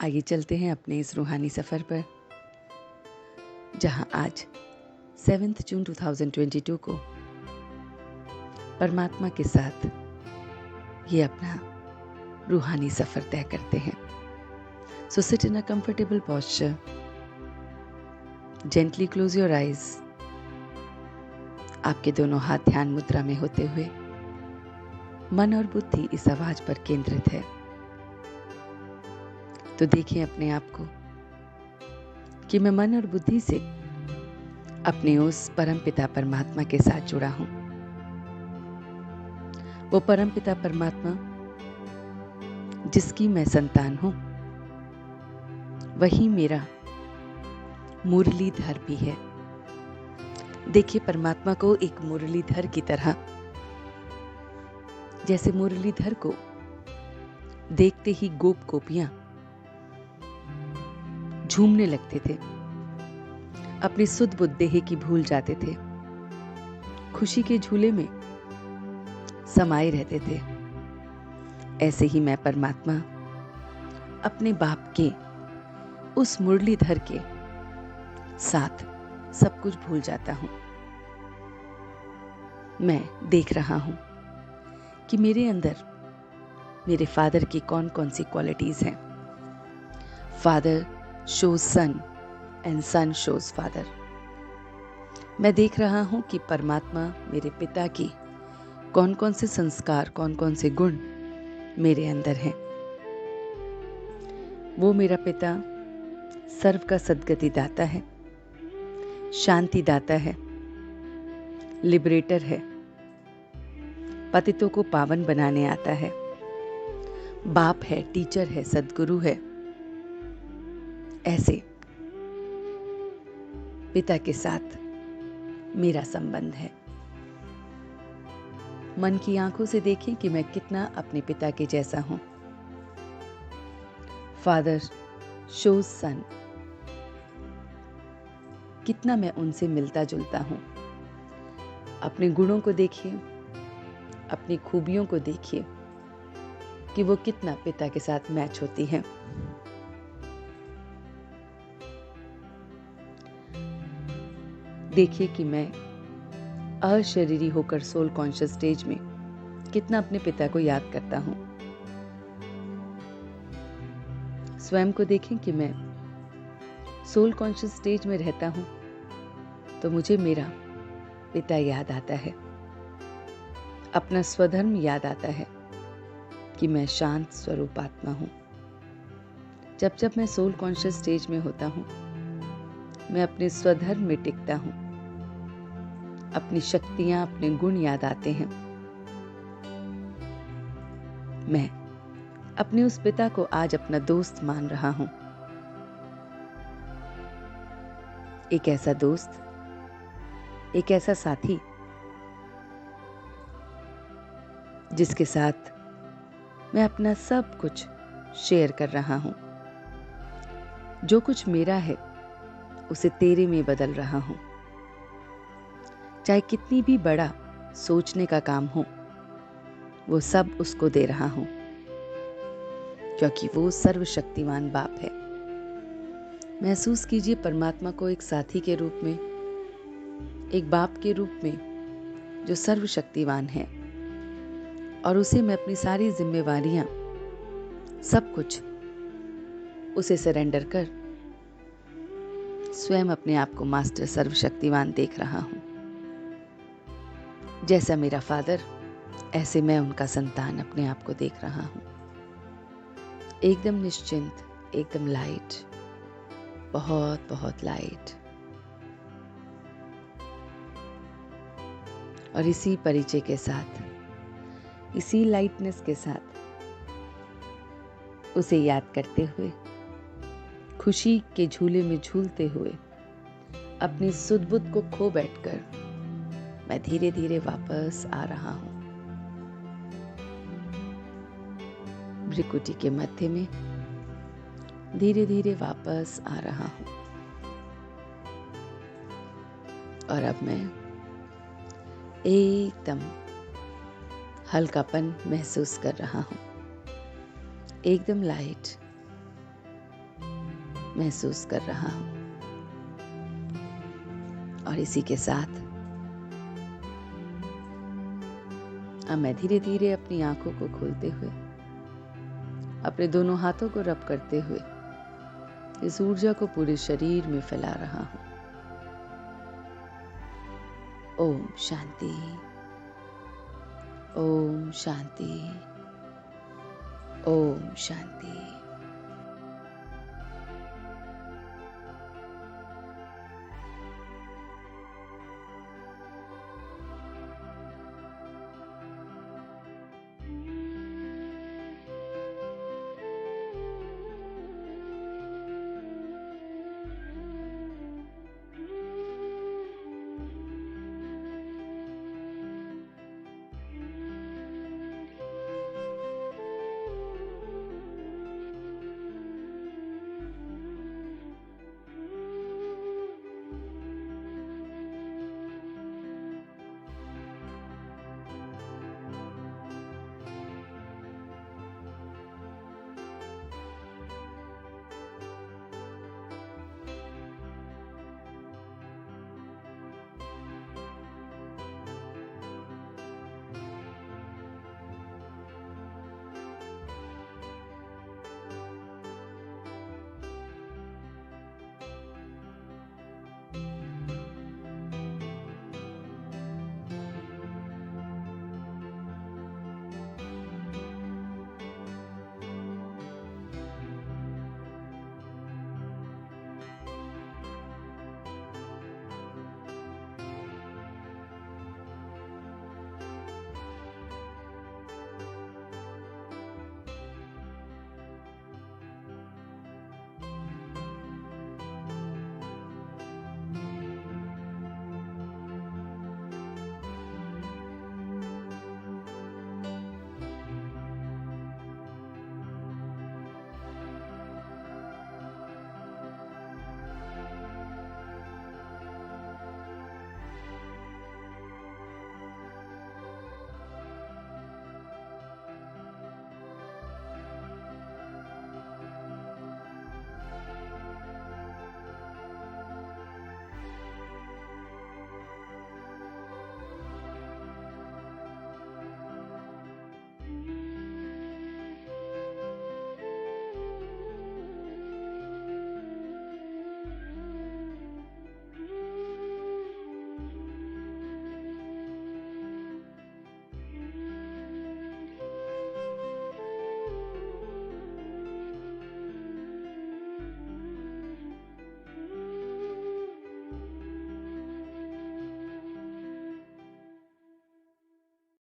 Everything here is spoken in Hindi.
आइए चलते हैं अपने इस रूहानी सफ़र पर, जहां आज 7 जून 2022 को परमात्मा के साथ ये अपना रूहानी सफ़र तय करते हैं। So sit in a comfortable posture, gently close your eyes. आपके दोनों हाथ ध्यान मुद्रा में होते हुए मन और बुद्धि इस आवाज पर केंद्रित है। तो देखिए अपने आप को कि मैं मन और बुद्धि से अपने उस परमपिता परमात्मा के साथ जुड़ा हूं। वो परमपिता परमात्मा जिसकी मैं संतान हूं, वही मेरा मुरलीधर भी है। देखिए परमात्मा को एक मुरलीधर की तरह, जैसे मुरलीधर को देखते ही गोप गोपियां झूमने लगते थे, अपनी सुध बुद्ध देह की भूल जाते थे, खुशी के झूले में समाये रहते थे। ऐसे ही मैं परमात्मा अपने बाप के उस मुरलीधर के साथ सब कुछ भूल जाता हूं। मैं देख रहा हूं कि मेरे अंदर मेरे फादर की कौन कौन सी क्वालिटीज हैं। Father shows son and son shows father. मैं देख रहा हूं कि परमात्मा मेरे पिता की कौन कौन से संस्कार, कौन कौन से गुण मेरे अंदर हैं। वो मेरा पिता सर्व का सद्गति दाता है, शांति दाता है, लिबरेटर है, पतितों को पावन बनाने आता है, बाप है, टीचर है, सद्गुरु है। ऐसे पिता के साथ मेरा संबंध है। मन की आंखों से देखें कि मैं कितना अपने पिता के जैसा हूं। फादर शोज सन, कितना मैं उनसे मिलता जुलता हूं। अपने गुणों को देखिए, अपनी खूबियों को देखिए कि वो कितना पिता के साथ मैच होती हैं। देखिए कि मैं अशरीरी होकर सोल कॉन्शियस स्टेज में कितना अपने पिता को याद करता हूं। स्वयं को देखें कि मैं सोल कॉन्शियस स्टेज में रहता हूं तो मुझे मेरा पिता याद आता है, अपना स्वधर्म याद आता है कि मैं शांत स्वरूप आत्मा हूं। जब जब मैं सोल कॉन्शियस स्टेज में होता हूं, मैं अपने स्वधर्म में टिकता हूं। अपनी शक्तियां, अपने गुण याद आते हैं। मैं अपने उस पिता को आज अपना दोस्त मान रहा हूं। एक ऐसा दोस्त, एक ऐसा साथी जिसके साथ मैं अपना सब कुछ शेयर कर रहा हूं। जो कुछ मेरा है उसे तेरे में बदल रहा हूं। चाहे कितनी भी बड़ा सोचने का काम हो, वो सब उसको दे रहा हूं, क्योंकि वो सर्वशक्तिमान बाप है। महसूस कीजिए परमात्मा को एक साथी के रूप में, एक बाप के रूप में जो सर्वशक्तिवान है, और उसे मैं अपनी सारी जिम्मेवारियां, सब कुछ उसे सरेंडर कर स्वयं अपने आप को मास्टर सर्वशक्तिवान देख रहा हूं। जैसा मेरा फादर, ऐसे मैं उनका संतान अपने आप को देख रहा हूं। एकदम निश्चिंत, एकदम लाइट, बहुत बहुत लाइट। और इसी परिचय के साथ, इसी लाइटनेस के साथ उसे याद करते हुए, खुशी के झूले में झूलते हुए, अपनी सुध-बुध को खो बैठकर मैं धीरे धीरे वापस आ रहा हूं। भ्रिकुटी के मध्य में धीरे धीरे वापस आ रहा हूं। और अब मैं एकदम हल्कापन महसूस कर रहा हूं, एकदम लाइट, महसूस कर रहा हूं। और इसी के साथ अब मैं धीरे धीरे अपनी आंखों को खोलते हुए अपने दोनों हाथों को रब करते हुए इस ऊर्जा को पूरे शरीर में फैला रहा हूं। ओम शांति, ओम शांति, ओम शांति।